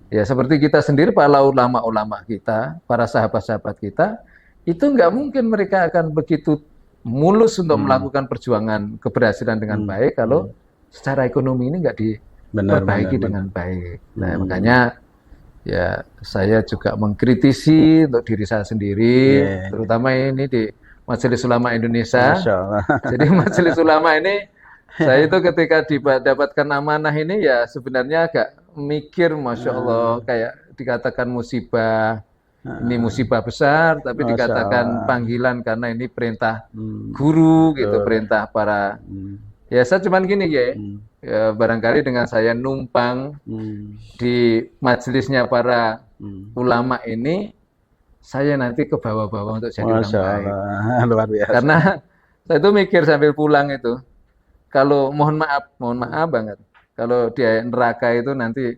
Ya seperti kita sendiri, para ulama-ulama kita, para sahabat-sahabat kita, itu nggak mungkin mereka akan begitu mulus untuk Hmm. melakukan perjuangan keberhasilan dengan Hmm. baik kalau Hmm. secara ekonomi ini nggak Benar, benar, diperbaiki benar. dengan baik. Nah, Hmm. makanya ya saya juga mengkritisi untuk diri saya sendiri, Ya, terutama ini di Majelis Ulama Indonesia. Masya Allah. Jadi Majelis Ulama ini, saya itu ketika didapatkan amanah ini ya sebenarnya agak mikir, Masya Allah, Ah, kayak dikatakan musibah, ini ah, musibah besar, tapi Masya dikatakan Allah. panggilan karena ini perintah Hmm. guru gitu, Betul. perintah para, Hmm. ya saya cuman gini ya, Hmm. ya barangkali dengan saya numpang Hmm. di majelisnya para Hmm. ulama ini, saya nanti ke bawah-bawah untuk jadi orang Masya baik. Allah. Luar biasa. Karena saya itu mikir sambil pulang itu, kalau mohon Hmm. maaf banget, kalau di neraka itu nanti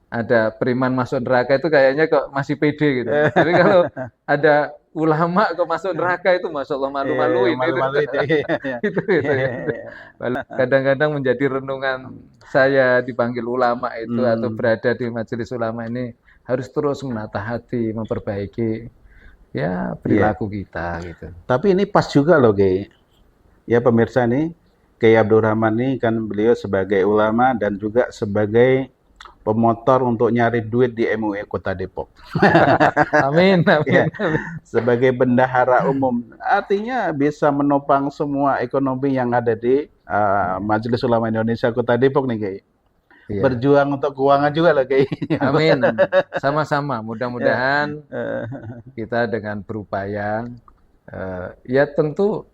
ada beriman masuk neraka itu kayaknya kok masih pede gitu. Tapi kalau ada ulama kok masuk neraka itu, masya Allah, Iya, iya, malu-maluin itu. malu-malu itu. Iya, iya. Itu, Iya, ya. iya, iya. Kadang-kadang menjadi renungan saya dipanggil ulama itu atau Hmm. berada di majelis ulama ini, harus terus menata hati, memperbaiki ya Iya. perilaku kita gitu. Tapi ini pas juga loh, Gey. Ya pemirsa nih, Kiai Abdurrahman ini kan beliau sebagai ulama dan juga sebagai pemotor untuk nyari duit di MUI Kota Depok. Amin, Ya, amin, amin. sebagai bendahara umum, artinya bisa menopang semua ekonomi yang ada di Majelis Ulama Indonesia Kota Depok nih, Kiai. Iya. Berjuang untuk keuangan juga loh, Kiai. Amin, amin. Sama-sama. Ya, Mudah-mudahan eh, kita dengan berupaya, ya tentu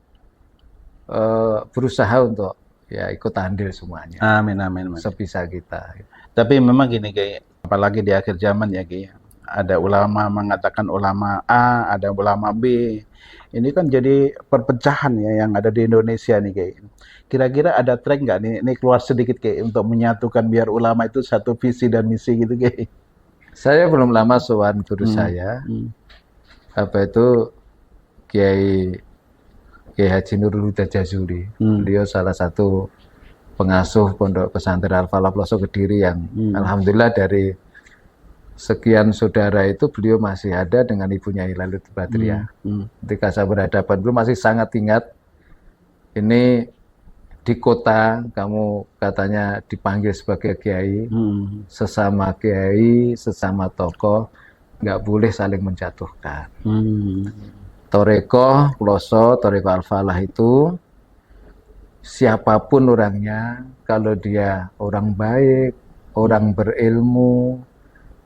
berusaha untuk ya ikut andil semuanya, amin, amin, amin. sebisa kita. Tapi memang gini, Kiai, apalagi di akhir zaman ya, Kiai. Ada ulama mengatakan ulama A, ada ulama B. Ini kan jadi perpecahan ya yang ada di Indonesia nih, Kiai. Kira-kira ada tren nggak nih? Ini keluar sedikit, Kiai, untuk menyatukan biar ulama itu satu visi dan misi gitu, Kiai. Saya belum lama sowan guru Hmm, saya, hmm, apa itu Kiai Kiai Haji Nurul Huda Jazuli. hmm, Beliau salah satu pengasuh Pondok Pesantren Al-Falah Ploso Kediri yang hmm, alhamdulillah dari sekian saudara itu beliau masih ada dengan ibunya Ilalut hmm, Badriah. hmm, Ketika saya berhadapan, beliau masih sangat ingat, ini di kota kamu katanya dipanggil sebagai kiai, hmm, sesama kiai, sesama tokoh, nggak boleh saling menjatuhkan. hmm, Toreko, Ploso, Toreko Al-Falah itu siapapun orangnya, kalau dia orang baik, orang berilmu,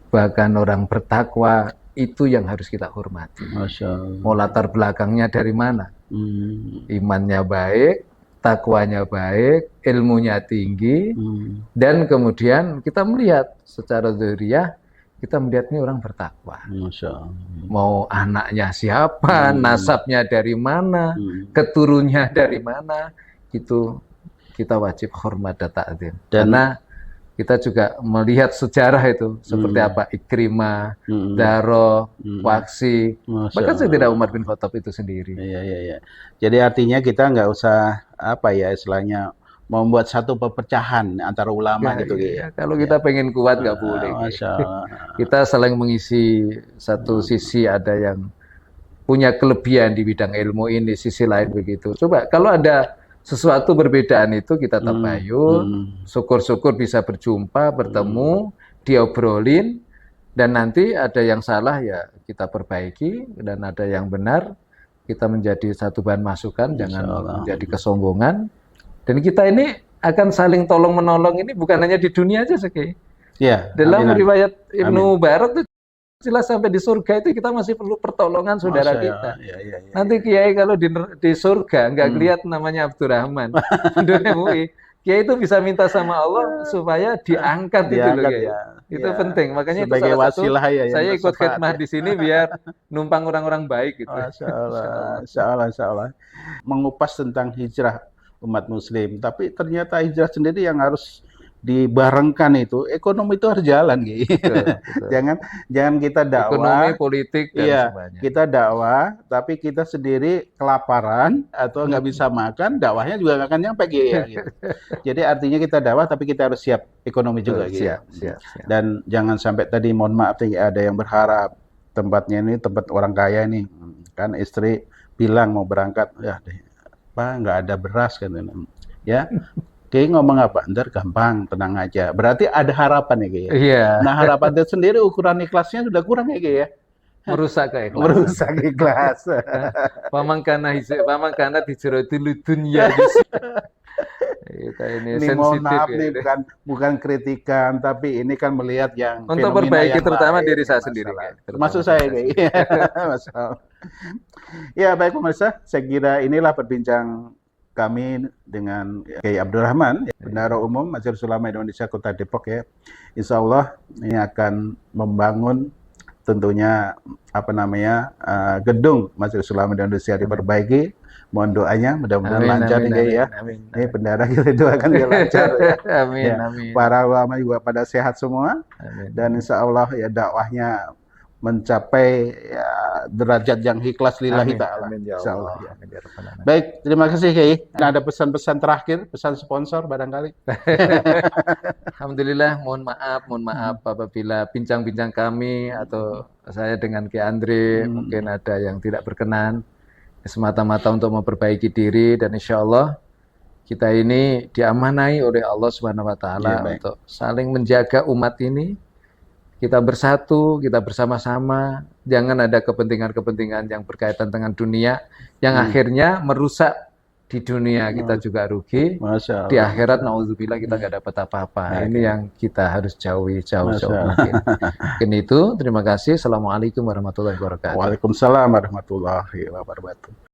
bahkan orang bertakwa, itu yang harus kita hormati. Masya Mau Allah. latar belakangnya dari mana? Hmm, Imannya baik, takwanya baik, ilmunya tinggi, hmm, dan kemudian kita melihat secara dzahiriyah, kita melihat ini orang bertakwa. Masya Allah. Mau anaknya siapa, Hmm, nasabnya dari mana, hmm. keturunnya dari mana, itu kita wajib hormat dan ta'zim. Dan Karena kita juga melihat sejarah itu seperti hmm, apa Ikrimah, hmm, Daro, hmm. Waksi, Masya bahkan Sayyidina Umar Allah. bin Khattab itu sendiri. Iya, iya, iya. Jadi artinya kita nggak usah apa ya istilahnya membuat satu perpecahan antara ulama Ya, gitu, ya, Ki. ya. Kalau Ya. kita pengen kuat nggak boleh. Masya Allah. Kita saling mengisi, satu sisi ada yang punya kelebihan di bidang ilmu ini, sisi lain begitu. Coba kalau ada sesuatu perbedaan itu kita Hmm, tabayun, hmm, syukur-syukur bisa berjumpa, hmm. bertemu, diobrolin, dan nanti ada yang salah ya kita perbaiki, dan ada yang benar kita menjadi satu bahan masukan, Masya jangan Allah. menjadi kesombongan. Dan kita ini akan saling tolong menolong ini bukan hanya di dunia aja sih. Ya, Dalam amin, riwayat amin. Ibnu Barak itu jelas sampai di surga itu kita masih perlu pertolongan saudara Masya Allah. kita. Ya, ya, ya, ya, Nanti ya. kiai kalau di surga nggak Hmm. kelihatan namanya Abdurrahman, di MUI, kiai itu bisa minta sama Allah supaya diangkat itu loh Diangkat kiai. ya, Itu ya penting. Makanya itu sebagai salah satu wasilah ya yang saya ikut bersefaat khidmah ya. di sini biar numpang orang-orang baik gitu. Masya Allah, Insya Allah. Masya Allah, Masya Allah. Mengupas tentang hijrah umat muslim, tapi ternyata hijrah sendiri yang harus dibarengkan itu, ekonomi itu harus jalan gitu. betul. Jangan kita Ekonomi, dakwah, politik dan iya, semuanya. kita dakwah, tapi kita sendiri kelaparan atau nggak bisa makan, dakwahnya juga nggak akan nyampe gitu. Jadi artinya kita dakwah, tapi kita harus siap ekonomi juga gitu. Siap. Dan jangan sampai tadi, mohon maaf nih, ada yang berharap tempatnya ini tempat orang kaya nih, kan istri bilang mau berangkat, ya Pak nggak ada beras kan, ya. Kayak ngomong apa? Ntar gampang, tenang aja. Berarti ada harapan ya, Ki, ya? Iya, Nah, harapan itu sendiri ukuran ikhlasnya sudah kurang ya, Ki, ya? merusak keikhlasan. Merusak ikhlas. Pamangkana hijratul dunya. Kita ini Ini mohon sensitif maaf ya. nih, bukan kritikan, tapi ini kan melihat yang Untuk fenomena perbaiki yang terutama lain, diri saya masalah. sendiri. Kayak. Termasuk saya, Ki. Masalah. Ya, baik pemirsa, saya kira inilah perbincang kami dengan Kiai Abdurrahman, Bendahara Umum Majelis Ulama Indonesia Kota Depok ya. Insya Allah ini akan membangun tentunya gedung Majelis Ulama Indonesia diperbaiki. Mohon doanya, mudah-mudahan lancar nih Kiai ya. Amin. Ini bendahara kita doakan dia lancar ya. Amin, Ya, amin. para ulama juga pada sehat semua. Amin. Dan insya Allah ya dakwahnya mencapai ya, derajat yang ikhlas lillahi ta'ala. Amin ya Insya Allah. Allah, ya. Amin ya Rabbal Alamin. Baik, terima kasih Kiai. Nah, ada pesan-pesan terakhir, pesan sponsor barangkali. Alhamdulillah, mohon maaf apabila bincang-bincang kami atau saya dengan Ki Andre mungkin ada yang tidak berkenan, semata-mata untuk memperbaiki diri, dan insya Allah kita ini diamanai oleh Allah Subhanahu Wa Taala Ya, baik. untuk saling menjaga umat ini. Kita bersatu, kita bersama-sama, jangan ada kepentingan-kepentingan yang berkaitan dengan dunia, yang akhirnya merusak di dunia kita juga rugi, Masya di Allah. akhirat naudzubillah kita nggak dapat apa-apa. Ini yang kita harus jauhi jauh Masya Allah. mungkin. Mungkin itu, terima kasih. Assalamualaikum warahmatullahi wabarakatuh. Waalaikumsalam warahmatullahi wabarakatuh.